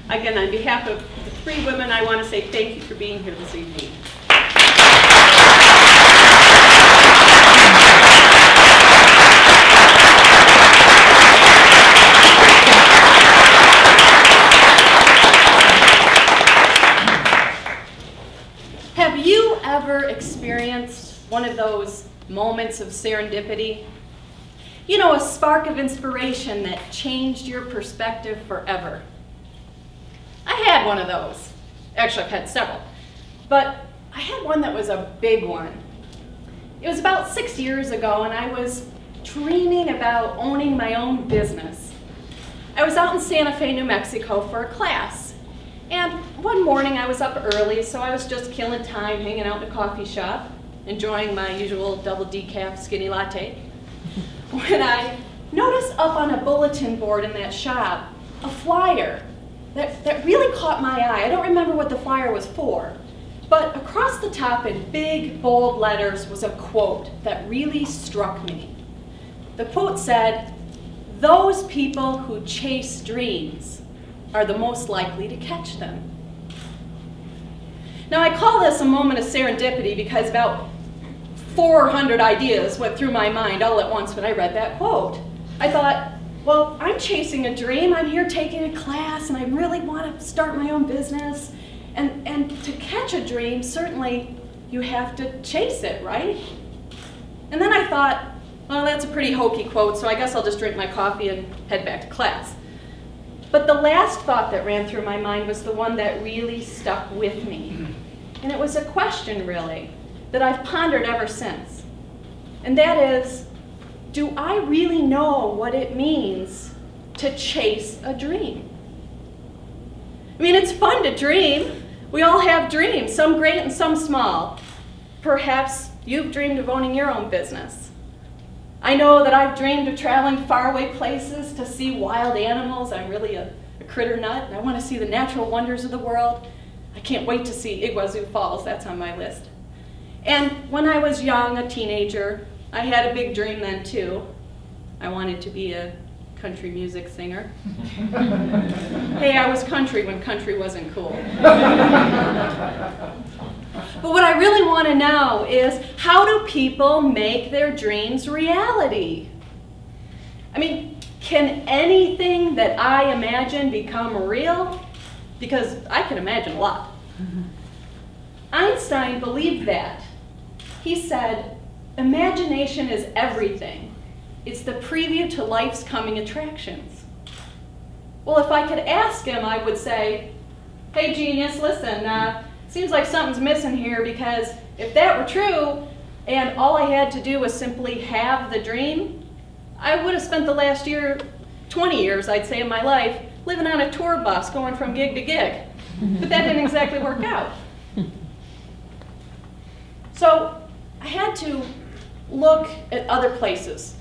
Again, on behalf of the three women, I want to say thank you for being here this evening. Have you ever experienced one of those moments of serendipity? You know, a spark of inspiration that changed your perspective forever. I had one of those. Actually, I've had several. But I had one that was a big one. It was about 6 years ago, and I was dreaming about owning my own business. I was out in Santa Fe, New Mexico for a class. And one morning I was up early, so I was just killing time hanging out in a coffee shop, enjoying my usual double decaf skinny latte, when I noticed up on a bulletin board in that shop a flyer that really caught my eye. I don't remember what the flyer was for, but across the top in big, bold letters was a quote that really struck me. The quote said, "Those people who chase dreams are the most likely to catch them." Now, I call this a moment of serendipity because about 400 ideas went through my mind all at once when I read that quote. I thought, well, I'm chasing a dream. I'm here taking a class, and I really want to start my own business. And to catch a dream, certainly you have to chase it, right? And then I thought, well, that's a pretty hokey quote, so I guess I'll just drink my coffee and head back to class. But the last thought that ran through my mind was the one that really stuck with me. And it was a question, really, that I've pondered ever since. And that is, do I really know what it means to chase a dream? I mean, it's fun to dream. We all have dreams, some great and some small. Perhaps you've dreamed of owning your own business. I know that I've dreamed of traveling faraway places to see wild animals. I'm really a critter nut, and I want to see the natural wonders of the world. I can't wait to see Iguazu Falls. That's on my list. And when I was young, a teenager, I had a big dream then too. I wanted to be a country music singer. Hey, I was country when country wasn't cool. But what I really want to know is, how do people make their dreams reality? I mean, can anything that I imagine become real? Because I can imagine a lot. Einstein believed that. He said, imagination is everything. It's the preview to life's coming attractions. Well, if I could ask him, I would say, hey genius, listen, seems like something's missing here, because if that were true, and all I had to do was simply have the dream, I would have spent the last 20 years, I'd say, of my life, living on a tour bus going from gig to gig. But that didn't exactly work out. So I had to look at other places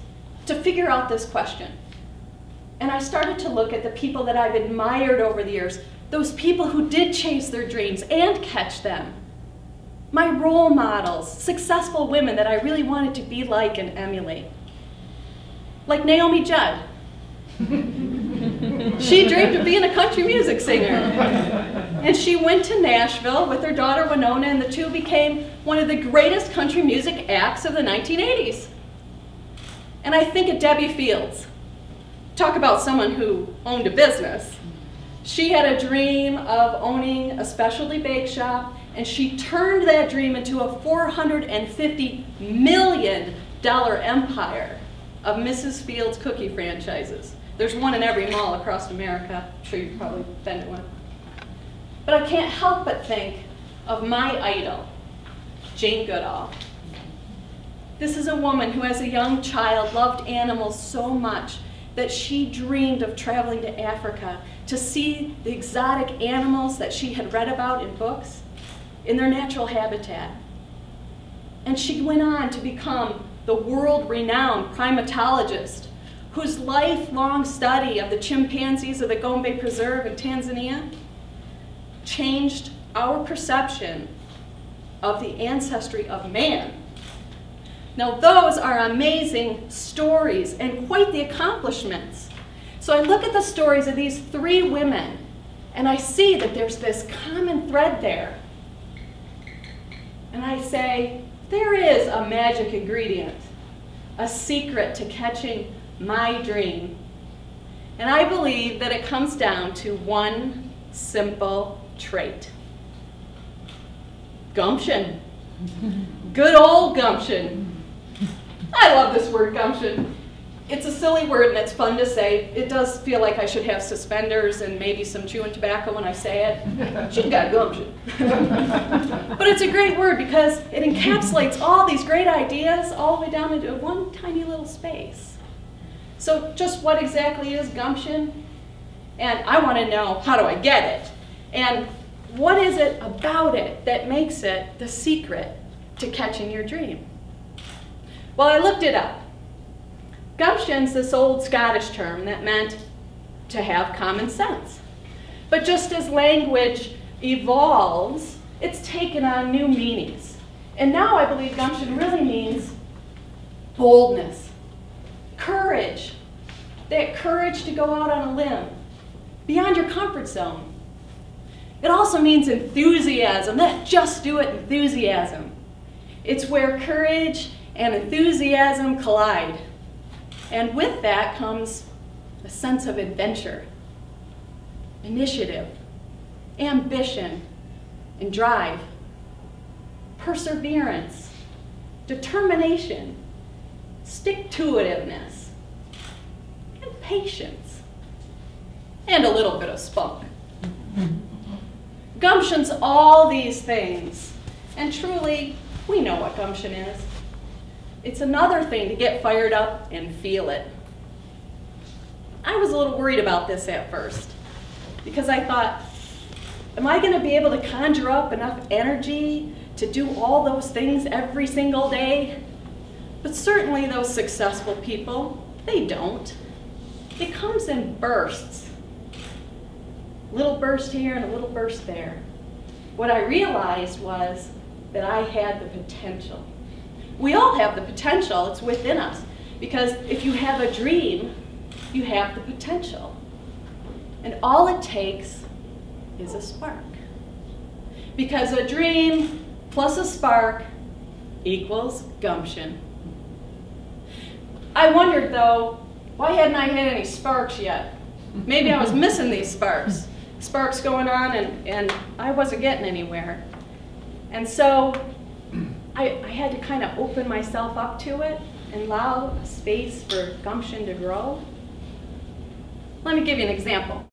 to figure out this question. And I started to look at the people that I've admired over the years, those people who did chase their dreams and catch them. My role models, successful women that I really wanted to be like and emulate. Like Naomi Judd. She dreamed of being a country music singer. And she went to Nashville with her daughter Winona, and the two became one of the greatest country music acts of the 1980s. And I think of Debbie Fields. Talk about someone who owned a business. She had a dream of owning a specialty bake shop, and she turned that dream into a $450 million empire of Mrs. Fields cookie franchises. There's one in every mall across America. I'm sure you've probably been to one. But I can't help but think of my idol, Jane Goodall. This is a woman who, as a young child, loved animals so much that she dreamed of traveling to Africa to see the exotic animals that she had read about in books in their natural habitat. And she went on to become the world-renowned primatologist whose lifelong study of the chimpanzees of the Gombe Preserve in Tanzania changed our perception of the ancestry of man. Now, those are amazing stories and quite the accomplishments. So I look at the stories of these three women And I see that there's this common thread there. And I say, there is a magic ingredient, a secret to catching my dream. And I believe that it comes down to one simple trait. Gumption. Good old gumption. I love this word, gumption. It's a silly word and it's fun to say. It does feel like I should have suspenders and maybe some chewing tobacco when I say it. She's got gumption. But it's a great word because it encapsulates all these great ideas all the way down into one tiny little space. So just what exactly is gumption? And I want to know, how do I get it? And what is it about it that makes it the secret to catching your dream? Well, I looked it up. Gumption's this old Scottish term that meant to have common sense. But just as language evolves, it's taken on new meanings. And now I believe gumption really means boldness, courage, that courage to go out on a limb, beyond your comfort zone. It also means enthusiasm, that just do it enthusiasm. It's where courage and enthusiasm collide. And with that comes a sense of adventure, initiative, ambition, and drive, perseverance, determination, stick-to-itiveness, and patience, and a little bit of spunk. Gumption's all these things, and truly, we know what gumption is. It's another thing to get fired up and feel it. I was a little worried about this at first, because I thought, am I going to be able to conjure up enough energy to do all those things every single day? But certainly those successful people, they don't. It comes in bursts. A little burst here and a little burst there. What I realized was that I had the potential. We all have the potential, it's within us. Because if you have a dream, you have the potential. And all it takes is a spark. Because a dream plus a spark equals gumption. I wondered though, why hadn't I had any sparks yet? Maybe I was missing these sparks. Sparks going on and I wasn't getting anywhere. And so I had to kind of open myself up to it and allow space for gumption to grow. Let me give you an example.